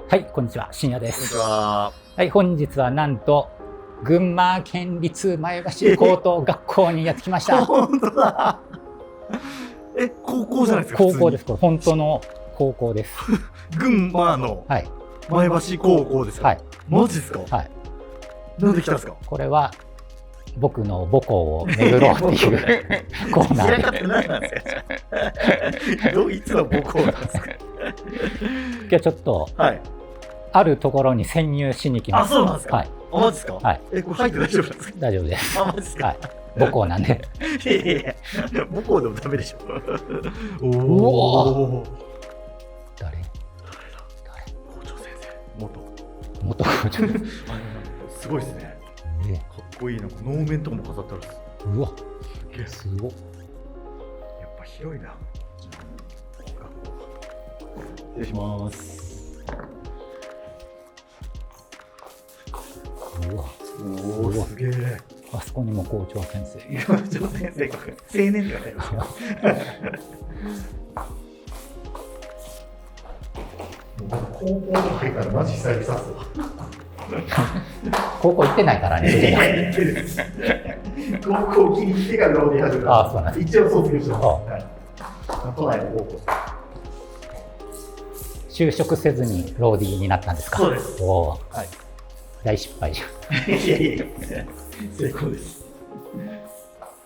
はい、こんにちは、深夜でこんにちす。は。はい、本日はなんと群馬県立前橋高等学校にやってきました。本当だ。高校じゃないですか。高校です。これ本当の高校です。群馬のはい前橋高校ですか。はいマジですか。はい。なんで来たんですか。これは僕の母校を巡ろうっていうコーナ開かってーで、ないなんですか。いつの母校なんですか。今日ちょっとはい。あるところに潜入しに来まあ、す。そうなんですか。はい、あ、マジですか。はい。これ入って大丈夫なんですか。大丈夫です。あ、マジですか。はい、母校なんで。いやいやいや、母校でもダメでしょ。おお。誰？校長先生。元校長です。すごいですね。かっこいい。なんか能面とかも飾ってあるんです。うわ、すげえ。すごっ。やっぱ広いな。失礼します。うわ、おお、すげえ。あそこにも校長先生。校長先生か。青年ではないですよ。高校とか入ったらマジ久々っすわ。高校行ってないからね。いや行ってるんです。高校気に入ってからローディー始めた。あ、そうなんです。一応卒業してます。あはい。都内の高校。就職せずにローディーになったんですか。そうです。おお、はい。大失敗じゃん。いやいや成功です。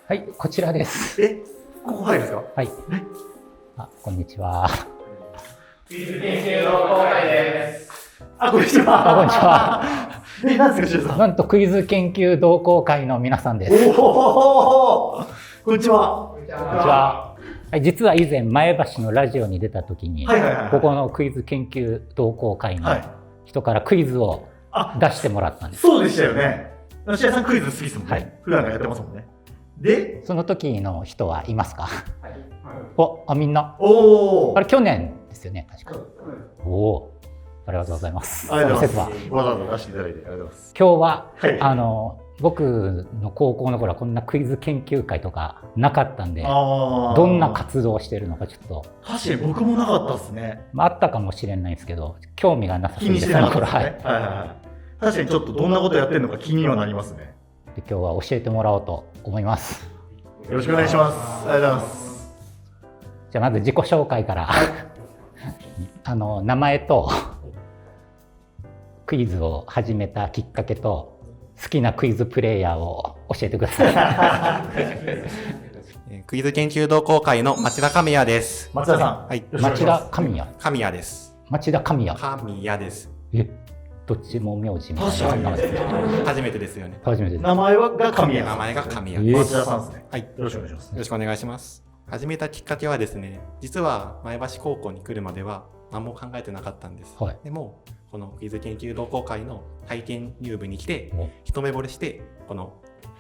はい、こちらです。ここ入るんですか。はい。あ、こんにちは。クイズ研究同好会です。あ、こんにちは。あ、こんにちは。なんですか、しゅうさん。なんとクイズ研究同好会の皆さんです。おお、こんにちは。こんにちこんにちは。はい、実は以前前橋のラジオに出た時に、ここのクイズ研究同好会の人からクイズを出してもらったんです。そうでしたよね。しゅうさんクイズ好きですもんね。はい、普段からやってますもんね。で、その時の人はいますか。はい。お、あ、みんな。おお。あれ去年ですよね、確か。おお、ありがとうございます。ありがとうございそのます。説はわざわざ出していただいてありがとうございます。今日は、はい。僕の高校の頃はこんなクイズ研究会とかなかったんで、ああ。どんな活動をしているのかちょっと、確かに僕もなかったですね。まあ、あったかもしれないんですけど、興味がなさす気にぎしててなかったですはい、ね。はいはいはい。確かにちょっとどんなことやってるのか気にはなりますね。で今日は教えてもらおうと思います。よろしくお願いします。ありがとうございます。じゃあまず自己紹介から名前とクイズを始めたきっかけと好きなクイズプレイヤーを教えてください。クイズ研究同好会の町田神谷です。町田さん。はい。よろしくお願いします町田神谷。神谷です。町田神谷。神谷です。どっちも名字みたい確かにな名前ですね。初めてですよね。初めてです。名前が神谷さん。名前が神谷です。町田さんですね。はい。よよろしくお願いします。ろしくお願いします。始めたきっかけはですね、実は前橋高校に来るまでは何も考えてなかったんです。はい。でも、このクイズ研究同好会の体験入部に来て、お一目惚れして、この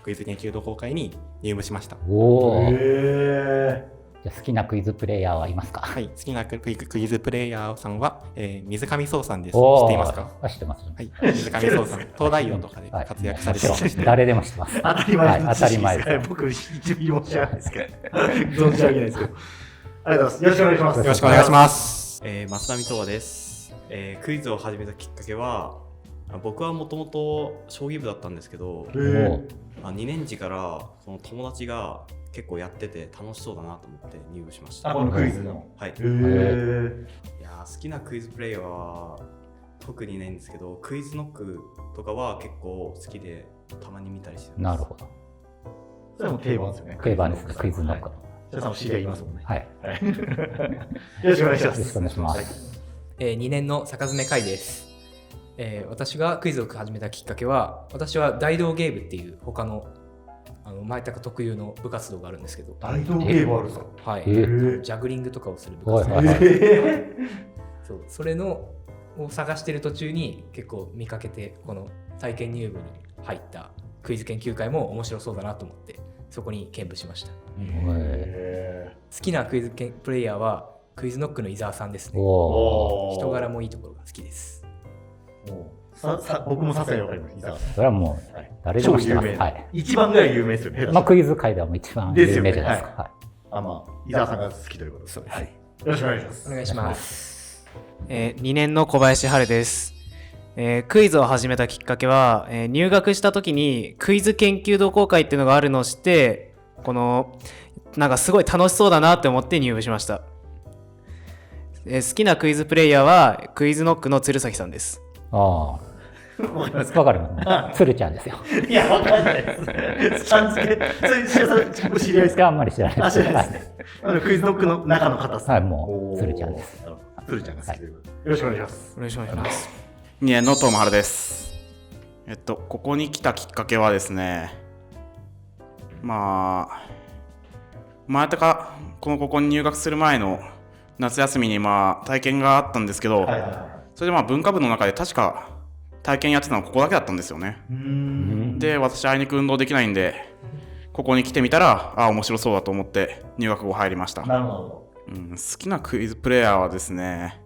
クイズ研究同好会に入部しました。おー。へじゃあ好きなクイズプレイヤーはいますか。はい、好きなクイズプレイヤーさんは、水上壮さんです。知おーっていますか。あ、知ってます。はい、水上壮さん、東大王とかで活躍されてまもちろんして、誰でも知ってます。当たり前のはい当たり前です知識僕、1ミリも知らないですけど。存じ上げないですけど。ありがとうございます。よろしくお願いします。よろしくお願いします。松並東です。クイズを始めたきっかけは、僕はもともと将棋部だったんですけど、2年時からその友達が結構やってて楽しそうだなと思って入部しました。あ、このクイズの。はい。へー。いや好きなクイズプレイヤーは特にないんですけど、クイズノックとかは結構好きでたまに見たりしてます。なるほど。それはもう定番ですよね。定番ですね、クイズノック。じゃあさんも知り合いいますもんね。はい。よろしくお願いします。よろしくお願いします。 2年の坂詰海です。私がクイズを始めたきっかけは、私は大道芸部っていう他の前高特有の部活動があるんですけど、大道芸部あるんですか。はい、ジャグリングとかをする部活動はいはいそうそれのを探してる途中に結構見かけて、この体験入部に入ったクイズ研究会も面白そうだなと思ってそこに兼務しました。好きなクイズプレイヤーはクイズノックの伊沢さんですね。お人柄もいいところが好きです。僕もさすがにわかります。伊沢さん。それはもう誰でも知ってます。はい。一番ぐらい有名ですよね。まあクイズ界ではもう一番有名じゃないですか。あ、まあ伊沢さんが好きということです。そうです。はい。よろしくお願いします。お願いします。2年の小林春です。クイズを始めたきっかけは、入学した時にクイズ研究同好会っていうのがあるのを知って、なんかすごい楽しそうだなって思って入部しました。好きなクイズプレイヤーはクイズノックの鶴崎さんです。ああ。わかる。鶴ちゃんですよ。いや、わかんないです。さん付け、お知り合いですか？あんまり知らないです。知らないです。クイズノックの中の方です。はい、もう鶴ちゃんです。鶴ちゃんが好きということで。よろしくお願いします。よろしくお願いします。2年の東春です。ここに来たきっかけはですね、ここに入学する前の夏休みに体験があったんですけど、それで文化部の中で確か体験やってたのはここだけだったんですよね。で、私あいにく運動できないんで、ここに来てみたら面白そうだと思って入学後入りました。なるほど。好きなクイズプレイヤーはですね、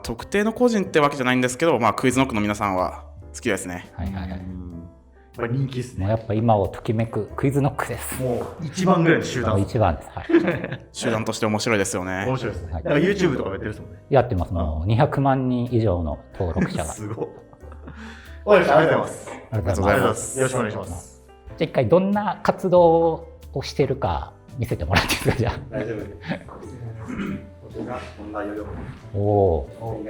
特定の個人ってわけじゃないんですけど、クイズノックの皆さんは好きですね。はいはいはい。やっぱ人気ですね。もうやっぱ今をときめくクイズノックです。もう一番ぐらいの集団。一番です。はい。集団として面白いですよね。面白いですね。はい、YouTube とかやってるんですもんね。やってます。もう200万人以上の登録者が。すごい。ありがとうございます。ありがとうございます。よろしくお願いします。じゃあ一回どんな活動をしてるか見せてもらっていいですか？じゃあ。大丈夫です。僕が問題を読む。おお。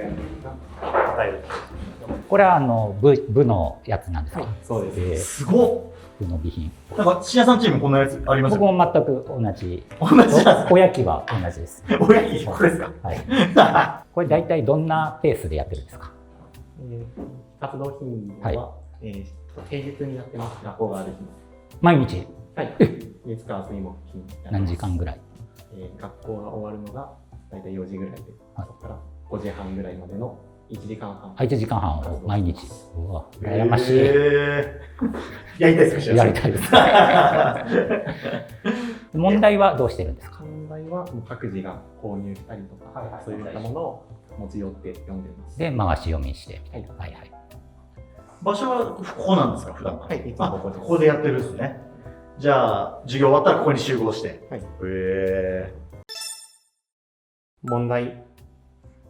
これは部のやつなんですか？そうです。すごっ。部の備品。なんかシアさんチームこんなやつありますよ。僕も全く同じ。同じなんですか？おやきは同じです。おやきこれですか？はい。これ大体どんなペースでやってるんですか？活動頻度は、平日にやってます。学校がある日。毎日？はい。月火水木金。何時間ぐらい？学校が終わるのが大体4時ぐらいで、そこから5時半ぐらいまでの1時間半。1時間半を毎日。うわ、羨ましい。やりたいですか？やりたいです。問題はどうしてるんですか？問題はもう各自が購入したりとか、そういったものを持ち寄って読んでます。で、回し読みして。はいはい。場所はここなんですか？普段は。はい、いつもここです。ここでやってるんですね。じゃあ授業終わったらここに集合して。はい。問題。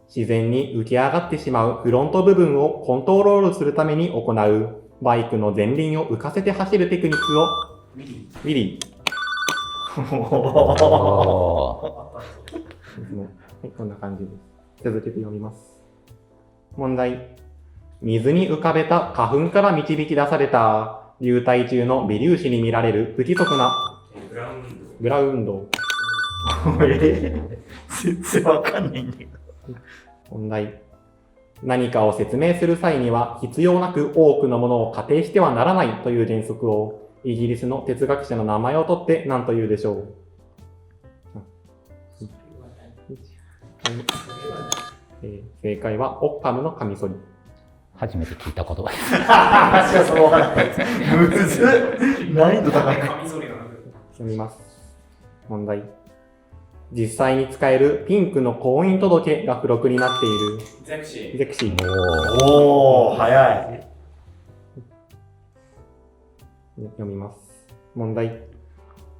自然に浮き上がってしまうフロント部分をコントロールするために行うバイクの前輪を浮かせて走るテクニックをウィリー。はい、こんな感じです。続けて読みます。問題。水に浮かべた花粉から導き出された流体中の微粒子に見られる不規則なグラウンド。全然わかんないんだけど。問題。何かを説明する際には必要なく多くのものを仮定してはならないという原則をイギリスの哲学者の名前を取って何と言うでしょう？正解はオッカムのカミソリ。初めて聞いた言葉です。むずっ。難易度高い。読みます。問題。実際に使えるピンクの婚姻届が付録になっているゼクシー。おー、早い。読みます。問題。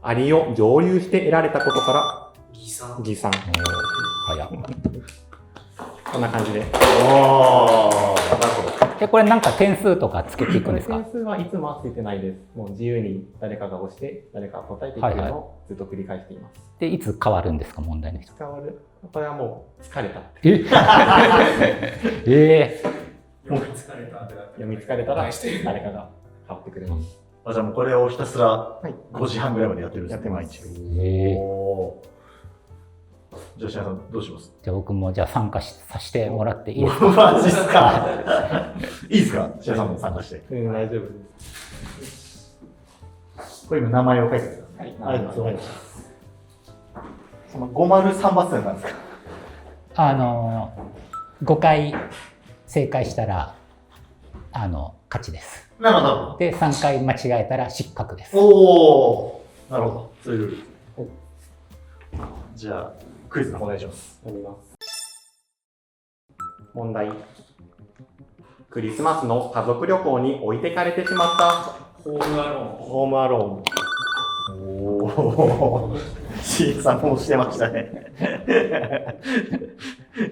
アリを蒸留して得られたことから偽酸。早い。こんな感じで。おー、なるほど。で、これなんか点数とかつけていくんですか？点数はいつもはついてないです。もう自由に誰かが押して誰かが答えていくのをずっと繰り返しています。で、いつ変わるんですか？問題の人。変わる。これはもう疲れた。もう読み疲れたら誰かが変わってくれます。じゃあもうこれをひたすら5時半ぐらいまでやってるんですね、毎日。じゃあ、シャイさんどうします？じゃあ僕も参加させてもらっていいですか？マジっすか？いいですか？シャイさんも参加して。大丈夫です。これ今名前を書いてください。はい、ありがとうございます。その503バスなんですか？5回正解したら勝ちです。なるほど。で3回間違えたら失格です。おお、なるほど。そういうルール。じゃあクイズお願いします。読みます。問題。クリスマスの家族旅行に置いてかれてしまったホームアローン。おお、シーさんもしてましたね。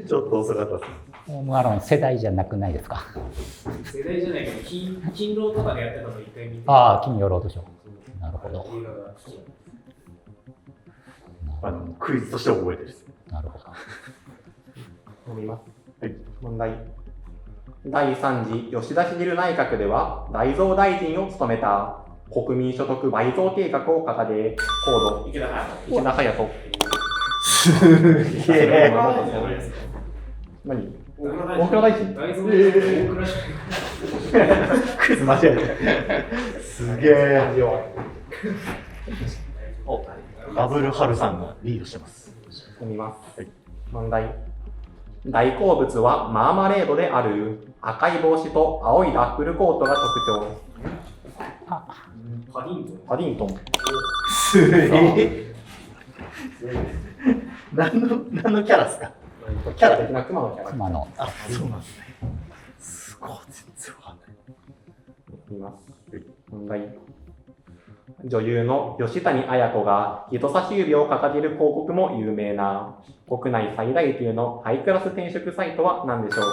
ちょっと遅かったです。ホームアローン世代じゃなくないですか。世代じゃないけど、勤労とかでやってたの一回見て。ああ、金曜ロードショー。なるほど。映画が好き。クイズとして覚えてる。なるほど。読みます。はい。問題。第3次吉田茂内閣では大蔵大臣を務めた。国民所得倍増計画を掲げ、高度池田隼人。すげえ。何？大蔵大臣。クイズ間違えた。すげえ。ダブルハルさんがリードしてます。読みます。はい、問題。大好物はマーマレードである。赤い帽子と青いラッフルコートが特徴。パディントン。すげえ。何のキャラですか？キャラ的な熊のキャラ。熊の。あ、そうなんですね。すごい、全然わかんない。見ます。問題。女優の吉谷綾子が人差し指を掲げる広告も有名な国内最大級のハイクラス転職サイトは何でしょう？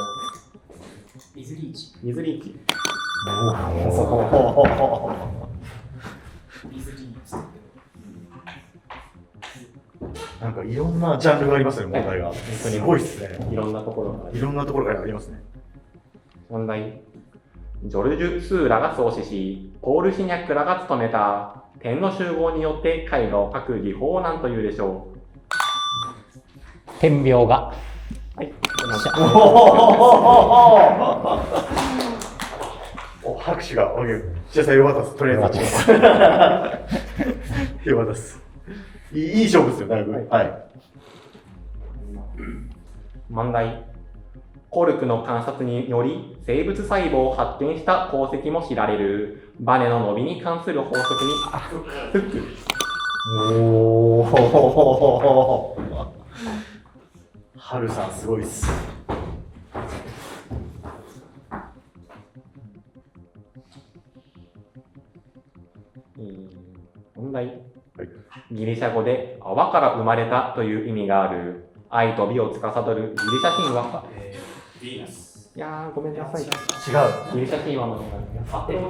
ミズリーチ。ミズリーチ。なんかいろんなジャンルがありますね、問題が。すごいですね。いろんなところからありますね。問題。ジョルジュ・スーラが創始し、ポール・シニャックらが務めた点の集合によって絵画を描く技法を何というでしょう？点描画。はい。お、拍手が、じゃあよかったです。とりあえず。よかったです。いい勝負ですよ、だいぶ。はい。問題。コルクの観察により生物細胞を発見した功績も知られるバネの伸びに関する法則にフック。おー。ハルさんすごいっす。問題。はい、ギリシャ語で泡から生まれたという意味がある愛と美を司るギリシャ神話。ヴィーナス。いやー、ごめんなさい。違う。ギリシャ神話のアフロデ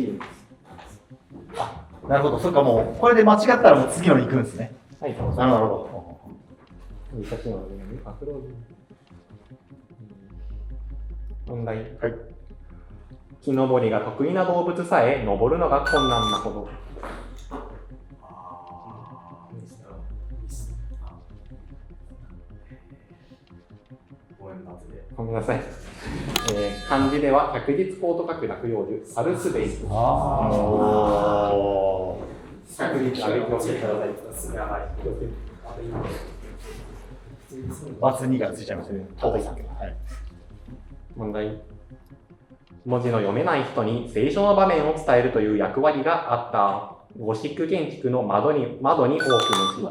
ィーテ。なるほど、そっか、もうこれで間違ったらもう次のに行くんですね。はい、なるほど。ギリシャ神話のアフロディーテ。問題。はい。木登りが得意な動物さえ登るのが困難なほど。ごめんなさい。漢字では百日紅と書く落葉樹、サルスベイス。百日あげておいていただいてます。バツ2がついちゃいましたね。はい。問題。文字の読めない人に聖書の場面を伝えるという役割があったゴシック建築の窓に多くの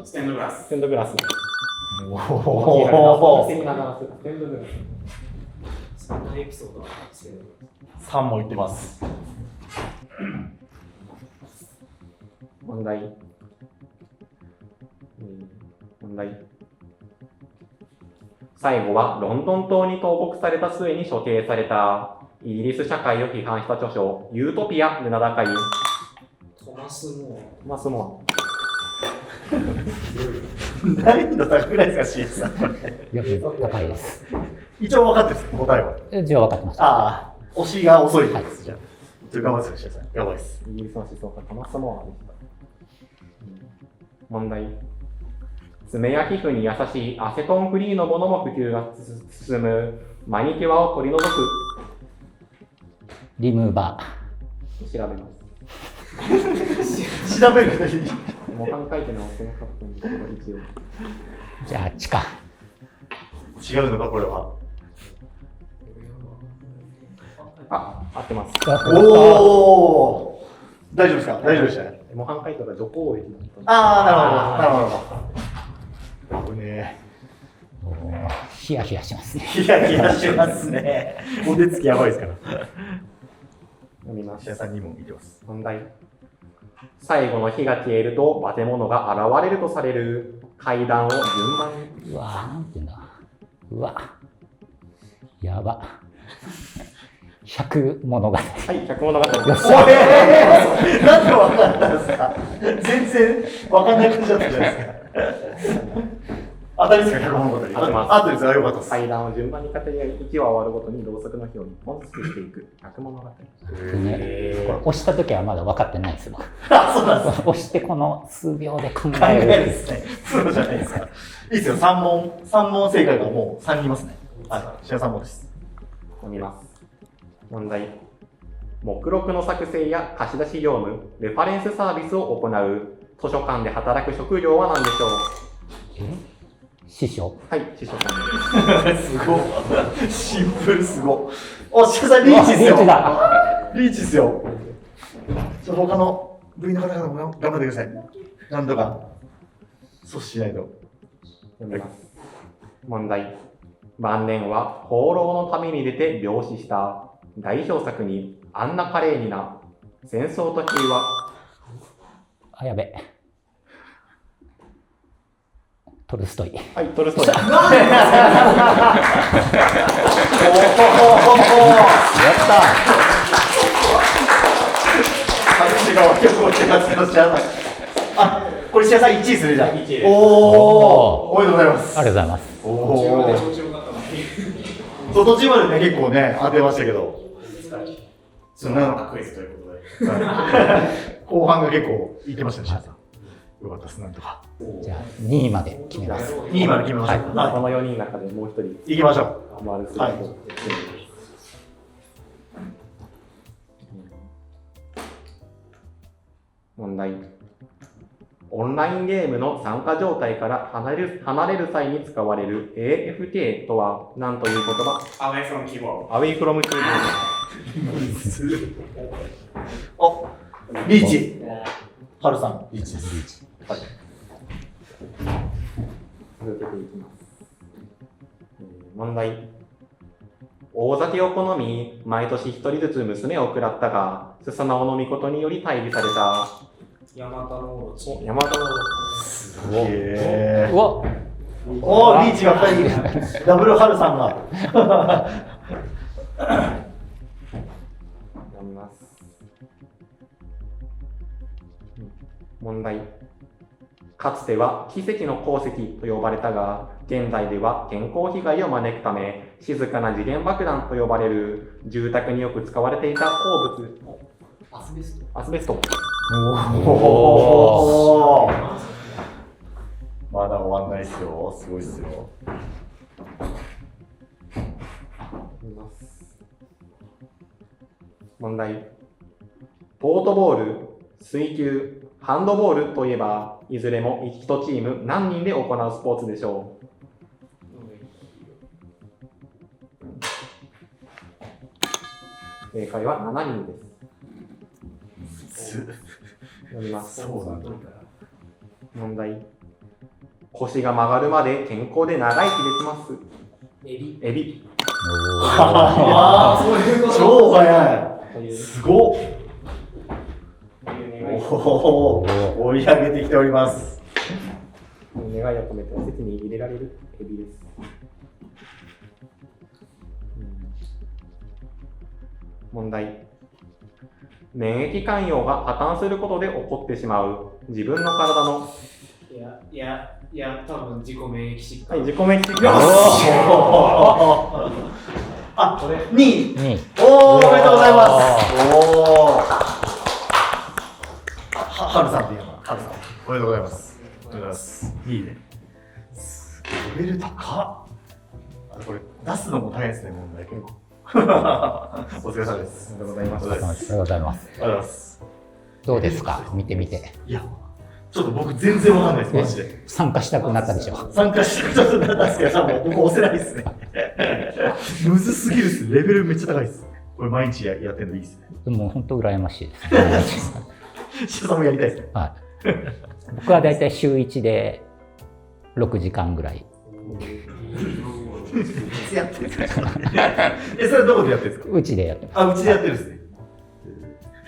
字。ステンドグラス。ステンドグラス。おお。ステンドグラス。そんなエピソードは3も言ってます。問題。問題。最後はロンドン島に投獄された末に処刑されたイギリス社会を批判した著書ユートピアで名高いトマス・モア。難易度高くないですか、CS さん。よく高いです。一応分かってます、答えは。一応分かってました。ああ、推しが遅いです。じゃあ、頑張ってください。やばいです。イギリスの思想家トマス・モアでした。問題。爪や皮膚に優しいアセトンフリーのものも普及が進むマニキュアを取り除く。リムーバー。調べます。調べる。模範書いて直せなかったんですけど、一応。じゃあ、地下。違うのか、これは。あ、合ってます。おお。大丈夫ですか？大丈夫でしたね。模範解答が除光液だった。ああ、なるほど。危ねえ。ヒヤヒヤしますね。ヒヤヒヤしますね。お手つきやばいですから。読みます。シアさんにも見てます。問題。最後の火が消えると化け物が現れるとされる階段を順番に。うわー、なんていうんだ。うわ、やば。100物語。はい、100物語です。なんでわかったんですか。全然わかんない感じだったじゃないですか。当たりですか、100物語。当てます。あとですよ、よかったです。階段を順番に語り合い、1話終わるごとにろうそくの火を1本ずつしていく100物語。ね、これ押した時はまだ分かってないですもん。あ、そうなんです。押してこの数秒で考考ええる。ですね。プロじゃないですか。いいですよ、3問正解がもう3人いますね。はい、シア3問です。読みます。問題。目録の作成や貸し出し業務、レファレンスサービスを行う図書館で働く職業は何でしょう。師匠。はい、司書さん。すごい。シンプルすごい。お、シアさんリーチですよ。リーチだ。リーチですよ。他の部員の方々も頑張ってください。なんとか阻止しないと。読みます。問題。晩年は放浪の旅に出て病死した代表作にアンナ・カレーニナ、戦争と平和。あ、やべ。トルストイ。はい、トルストイ。やった。話が分けこってますけど知らない。あ、これシアさん1位ですね、じゃあ。1位です。おお、おめでとうございます。ありがとうございます。おお。そう、途中までね、結構ね、当てましたけど。そんなクイズということで。後半が結構いってましたね、シアさん。よかったです、なんとか。じゃあ2位まで決めます。 2位まで決めましょう。この4人の中でもう一人行きましょう。回るするはい問題。オンラインゲームの参加状態から離れる際に使われる AFK とは何という言葉。アウェイフロムキーボード。アウェイフロムキーボーお、リーチ。ハルさん、リーチです。リーチ。はい。ド。続けていきます。問題。大酒を好み、毎年一人ずつ娘を食らったが、すさなおのみことにより退治された。ヤマタノオロチ。ヤマタノオロすげえ。うわ、お、リーチが2人。ダブルハルさんが。読みます。問題。かつては奇跡の鉱石と呼ばれたが、現在では健康被害を招くため、静かな時限爆弾と呼ばれる住宅によく使われていた鉱物。アスベスト。アスベスト。おお。まだ終わんないっすよ。すごいっすよ。問題。ポートボール、水球、ハンドボールといえば、いずれも1チーム何人で行うスポーツでしょう。正解は7人です。読みます。そうなんだ。問題。腰が曲がるまで健康で長生きできます。エビ。エビ。超早い。すごっ。おお、追い上げてきております。願いを込めておせちに入れられるエビです。問題。免疫寛容が破綻することで起こってしまう自分の体の。多分自己免疫疾患。はい、自己免疫疾患。あ、2位。2位。おお、おめでとうございます。おお。はるさんっていうのは、はるさん。おめでとうございます。ありがとうございます。いいね。レベル高っ。これ、出すのも大変ですね、問題結構。お疲れ様です。ありがとうございます。ありがとうございます。ありがとうございます。どうですか、見てみて。いや、ちょっと僕全然わかんないです、マジで。参加したくなったでしょ。参加してちょっとなったんですけど、僕押せないですね。むずすぎるっす。レベルめっちゃ高いです。これ毎日やってるのいいですね。でも本当羨ましいです。シャさんもやりたいですね。はい。僕はだいたい週1で6時間ぐらい。いつやってるんですか。それどこでやってるんですか。うちでやってます。あ、うちでやってるんですね。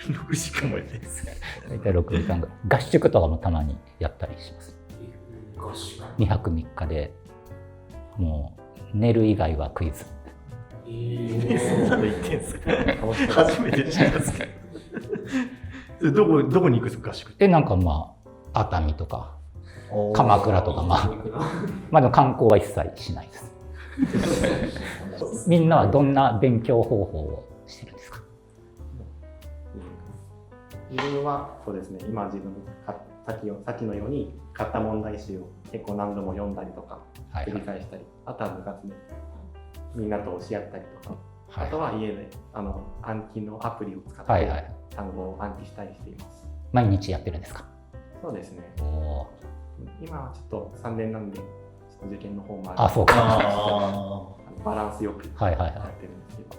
6時間もやってるんですか。だいたい6時間ぐらい。合宿とかもたまにやったりします。合宿。2泊3日でもう寝る以外はクイズ。そんなの言ってんすか。初めて知ったんですけど。どこに行くんですか、合宿。なんかまあ熱海とか鎌倉とかまあでも観光は一切しないです。みんなはどんな勉強方法をしてるんですか？自分はそうですね、今自分さっきのように買った問題集を結構何度も読んだりとか繰り返したり、あとは部活でみんなと教え合ったりとか、あとは家で暗記のアプリを使って単語を暗記したりしています。毎日やってるんですか？そうですね。今はちょっと3年なんでちょっと受験の方もある。あ、そうか。バランスよくやってるんですけど、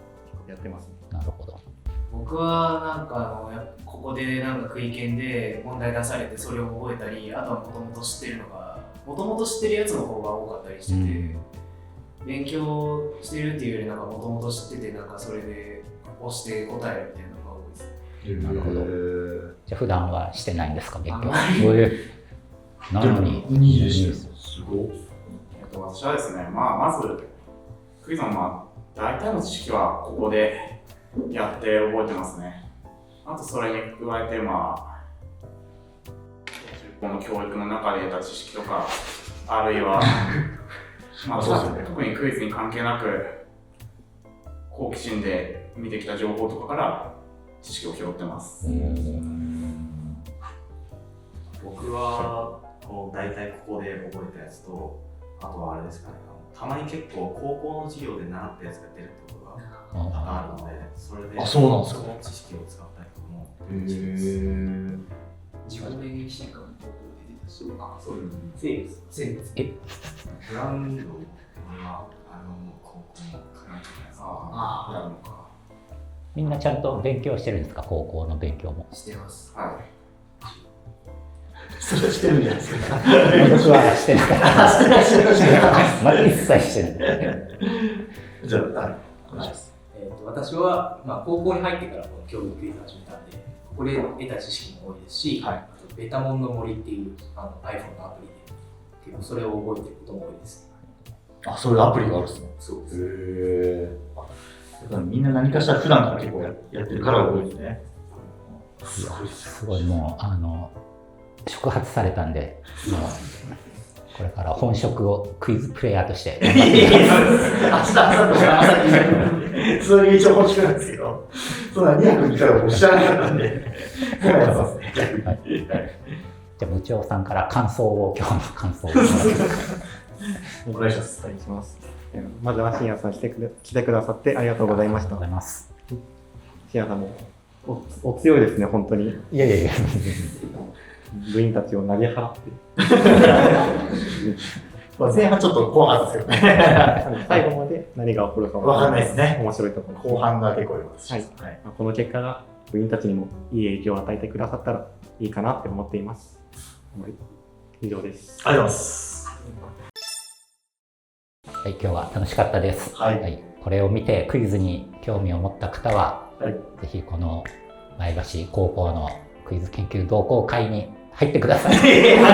やってますね。なるほど。僕はなんかここでなんかクイ研で問題出されてそれを覚えたり、あとはもともと知ってるやつの方が多かったりしてて、勉強してるっていうよりなんかもともと知っててなんかそれで押して答えるみたいなのが多いです。なるほど。じゃあ普段はしてないんですか、勉強？なのに2です。すごい。私はですね、まずクイズの大体の知識はここでやって覚えてますね。あとそれに加えてこの教育の中で得た知識とか、あるいは特にクイズに関係なく好奇心で見てきた情報とかから知識を拾ってます。僕は大体ここで覚えたやつと、あとはあれですかね、たまに結構高校の授業で習ったやつが出るってことがあるので、それでそうなんですか。その知識を使ったりとかも自分で進化の高校で出てたし、そう生物ブランドは高校の科学のやつがあるのか。みんなちゃんと勉強してるんですか？高校の勉強も。してます。はい。それしてるんじゃないですか。僕はしてない。まだ一切してない。じゃあ、お願いします。私は、高校に入ってからこの教育クイズ始めたんで、ここで得た知識も多いですし、あとベタモンの森っていうiPhone のアプリで結構それを覚えてることも多いです。あ、そういうアプリがあるんですね。そうです。だからみんな何かしら普段から結構やってるから多いですね。すごいもう触発されたんで、もうこれから本職をクイズプレイヤーとして。明日それが一応本職なんですけど、そんな2泊3日は知らなかったんで、そうですね、逆に。じゃあ部長さんから今日の感想をお願いします。お願いします。まずは深夜さん来てくださってありがとうございました。ありがとうございます。深夜さんもお強いですね、本当に。いや。部員たちを投げ払って。前半ちょっと怖かったですけどね。最後まで何が起こるかわかんないですね。面白いところ。後半が結構良かったです。はい。この結果が部員たちにもいい影響を与えてくださったらいいかなって思っています。以上です。ありがとうございます。はい、今日は楽しかったです。はい。これを見てクイズに興味を持った方は、ぜひこの前橋高校のクイズ研究同好会に入ってください。前橋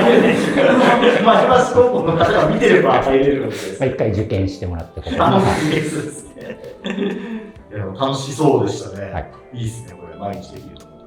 高校の方が見てれば入れるので、一回受験してもらってですね。楽しそうでしたね。はい。いいですね、これ毎日できると思う。